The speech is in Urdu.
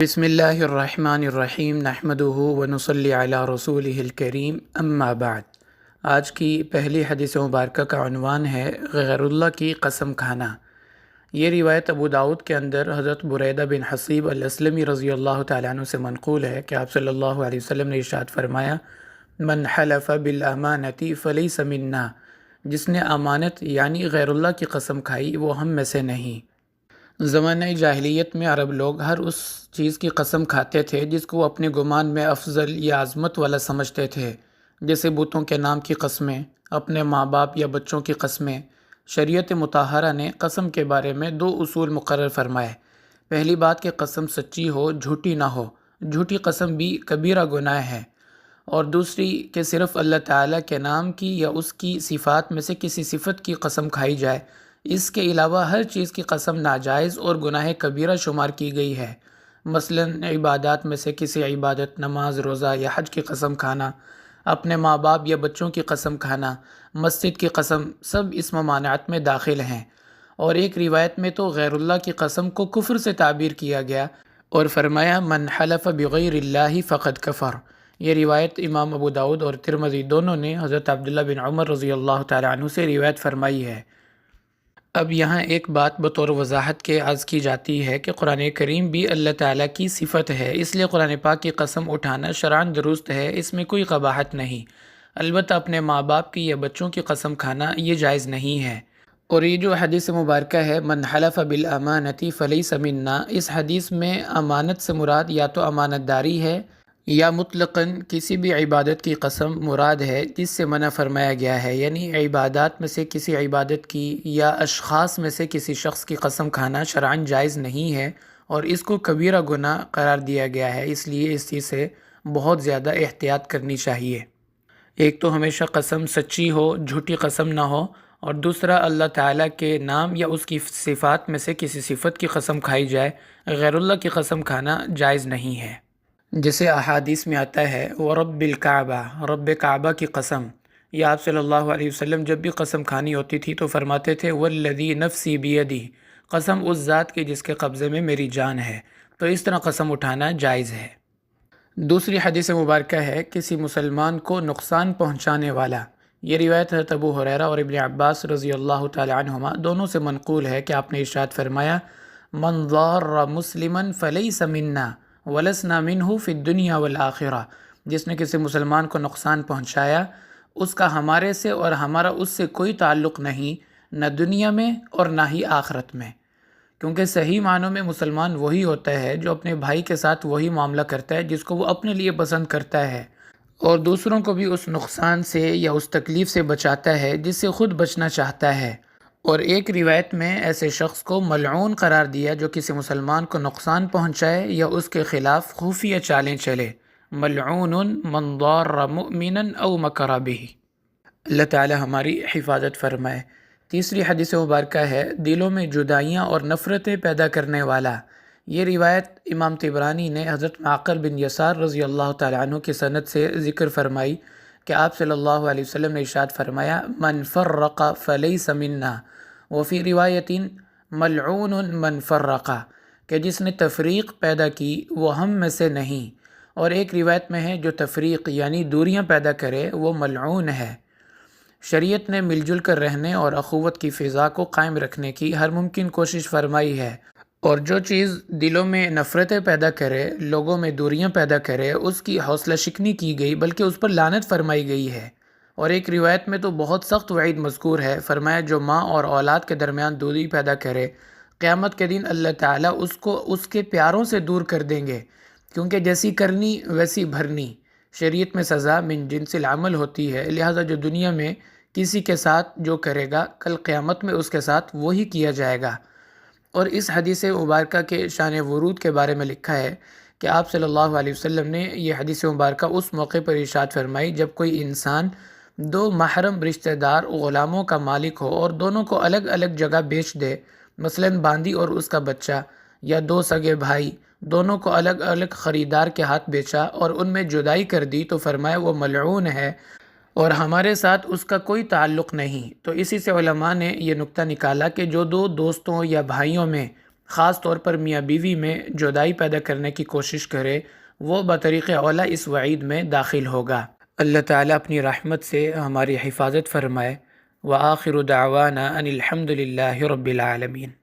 بسم اللہ الرحمن الرحیم نحمدہ ونصلی علی رسولہ الکریم اما بعد۔ آج کی پہلی حدیث مبارکہ کا عنوان ہے غیر اللہ کی قسم کھانا۔ یہ روایت ابو داؤد کے اندر حضرت بریدہ بن حصیب الاسلمی رضی اللہ تعالیٰ عنہ سے منقول ہے کہ آپ صلی اللہ علیہ وسلم نے ارشاد فرمایا، من حلف بالامانۃ فلیس منا، جس نے امانت یعنی غیر اللہ کی قسم کھائی وہ ہم میں سے نہیں۔ زمانہ جاہلیت میں عرب لوگ ہر اس چیز کی قسم کھاتے تھے جس کو وہ اپنے گمان میں افضل یا عظمت والا سمجھتے تھے، جیسے بتوں کے نام کی قسمیں، اپنے ماں باپ یا بچوں کی قسمیں۔ شریعت مطہرہ نے قسم کے بارے میں دو اصول مقرر فرمائے۔ پہلی بات کہ قسم سچی ہو، جھوٹی نہ ہو، جھوٹی قسم بھی کبیرہ گناہ ہے، اور دوسری کہ صرف اللہ تعالیٰ کے نام کی یا اس کی صفات میں سے کسی صفت کی قسم کھائی جائے، اس کے علاوہ ہر چیز کی قسم ناجائز اور گناہ کبیرہ شمار کی گئی ہے۔ مثلا عبادات میں سے کسی عبادت، نماز، روزہ یا حج کی قسم کھانا، اپنے ماں باپ یا بچوں کی قسم کھانا، مسجد کی قسم، سب اس ممانعت میں داخل ہیں۔ اور ایک روایت میں تو غیر اللہ کی قسم کو کفر سے تعبیر کیا گیا اور فرمایا من حلف بغیر اللہ فقد کفر۔ یہ روایت امام ابو داؤد اور ترمذی دونوں نے حضرت عبداللہ بن عمر رضی اللہ تعالیٰ عنہ سے روایت فرمائی ہے۔ اب یہاں ایک بات بطور وضاحت کے عرض کی جاتی ہے کہ قرآن کریم بھی اللہ تعالیٰ کی صفت ہے، اس لیے قرآن پاک کی قسم اٹھانا شرعاً درست ہے، اس میں کوئی قباحت نہیں۔ البتہ اپنے ماں باپ کی یا بچوں کی قسم کھانا یہ جائز نہیں ہے۔ اور یہ جو حدیث مبارکہ ہے من حلف بالامانۃ فلیس منا، اس حدیث میں امانت سے مراد یا تو امانت داری ہے یا مطلقاً کسی بھی عبادت کی قسم مراد ہے جس سے منع فرمایا گیا ہے، یعنی عبادات میں سے کسی عبادت کی یا اشخاص میں سے کسی شخص کی قسم کھانا شرعاً جائز نہیں ہے اور اس کو کبیرہ گناہ قرار دیا گیا ہے، اس لیے اس چیز سے بہت زیادہ احتیاط کرنی چاہیے۔ ایک تو ہمیشہ قسم سچی ہو، جھوٹی قسم نہ ہو، اور دوسرا اللہ تعالیٰ کے نام یا اس کی صفات میں سے کسی صفت کی قسم کھائی جائے، غیر اللہ کی قسم کھانا جائز نہیں ہے۔ جیسے احادیث میں آتا ہے وَرَبِّ الْكَعْبَةِ، رب کعبہ کی قسم، یا آپ صلی اللہ علیہ وسلم جب بھی قسم کھانی ہوتی تھی تو فرماتے تھے وَالَّذِي نَفْسِي بِيَدِهِ، قسم اس ذات کی جس کے قبضے میں میری جان ہے۔ تو اس طرح قسم اٹھانا جائز ہے۔ دوسری حدیث مبارکہ ہے کسی مسلمان کو نقصان پہنچانے والا۔ یہ روایت حضرت ابو ہریرہ اور ابن عباس رضی اللہ تعالی عنہما دونوں سے منقول ہے کہ آپ نے ارشاد فرمایا من ضار مسلما فلیس منا ولسنا منہ فی الدنیا والآخرہ، جس نے کسی مسلمان کو نقصان پہنچایا اس کا ہمارے سے اور ہمارا اس سے کوئی تعلق نہیں، نہ دنیا میں اور نہ ہی آخرت میں۔ کیونکہ صحیح معنوں میں مسلمان وہی ہوتا ہے جو اپنے بھائی کے ساتھ وہی معاملہ کرتا ہے جس کو وہ اپنے لیے پسند کرتا ہے، اور دوسروں کو بھی اس نقصان سے یا اس تکلیف سے بچاتا ہے جس سے خود بچنا چاہتا ہے۔ اور ایک روایت میں ایسے شخص کو ملعون قرار دیا جو کسی مسلمان کو نقصان پہنچائے یا اس کے خلاف خفیہ چالیں چلے، ملعون من ضار مؤمنا او مکر بہ۔ اللہ تعالی ہماری حفاظت فرمائے۔ تیسری حدیث مبارکہ ہے دلوں میں جدائیاں اور نفرتیں پیدا کرنے والا۔ یہ روایت امام طبرانی نے حضرت معقل بن یسار رضی اللہ تعالیٰ عنہ کی سند سے ذکر فرمائی کہ آپ صلی اللہ علیہ وسلم نے ارشاد فرمایا من فرق فلیس منا، وفی روایت ملعون من فرق، کہ جس نے تفریق پیدا کی وہ ہم میں سے نہیں، اور ایک روایت میں ہے جو تفریق یعنی دوریاں پیدا کرے وہ ملعون ہے۔ شریعت نے مل جل کر رہنے اور اخوت کی فضا کو قائم رکھنے کی ہر ممکن کوشش فرمائی ہے، اور جو چیز دلوں میں نفرتیں پیدا کرے، لوگوں میں دوریاں پیدا کرے، اس کی حوصلہ شکنی کی گئی بلکہ اس پر لعنت فرمائی گئی ہے۔ اور ایک روایت میں تو بہت سخت وعید مذکور ہے، فرمایا جو ماں اور اولاد کے درمیان دوری پیدا کرے قیامت کے دن اللہ تعالیٰ اس کو اس کے پیاروں سے دور کر دیں گے، کیونکہ جیسی کرنی ویسی بھرنی۔ شریعت میں سزا من جنس العمل ہوتی ہے، لہٰذا جو دنیا میں کسی کے ساتھ جو کرے گا کل قیامت میں اس کے ساتھ وہی کیا جائے گا۔ اور اس حدیث مبارکہ کے شان ورود کے بارے میں لکھا ہے کہ آپ صلی اللہ علیہ وسلم نے یہ حدیث مبارکہ اس موقع پر ارشاد فرمائی جب کوئی انسان دو محرم رشتہ دار غلاموں کا مالک ہو اور دونوں کو الگ الگ جگہ بیچ دے، مثلا باندی اور اس کا بچہ، یا دو سگے بھائی دونوں کو الگ الگ خریدار کے ہاتھ بیچا اور ان میں جدائی کر دی، تو فرمایا وہ ملعون ہے اور ہمارے ساتھ اس کا کوئی تعلق نہیں۔ تو اسی سے علماء نے یہ نقطہ نکالا کہ جو دو دوستوں یا بھائیوں میں خاص طور پر میاں بیوی میں جدائی پیدا کرنے کی کوشش کرے وہ بطریق اولیٰ اس وعید میں داخل ہوگا۔ اللہ تعالیٰ اپنی رحمت سے ہماری حفاظت فرمائے۔ وآخر دعوانا ان الحمد للہ رب العالمین۔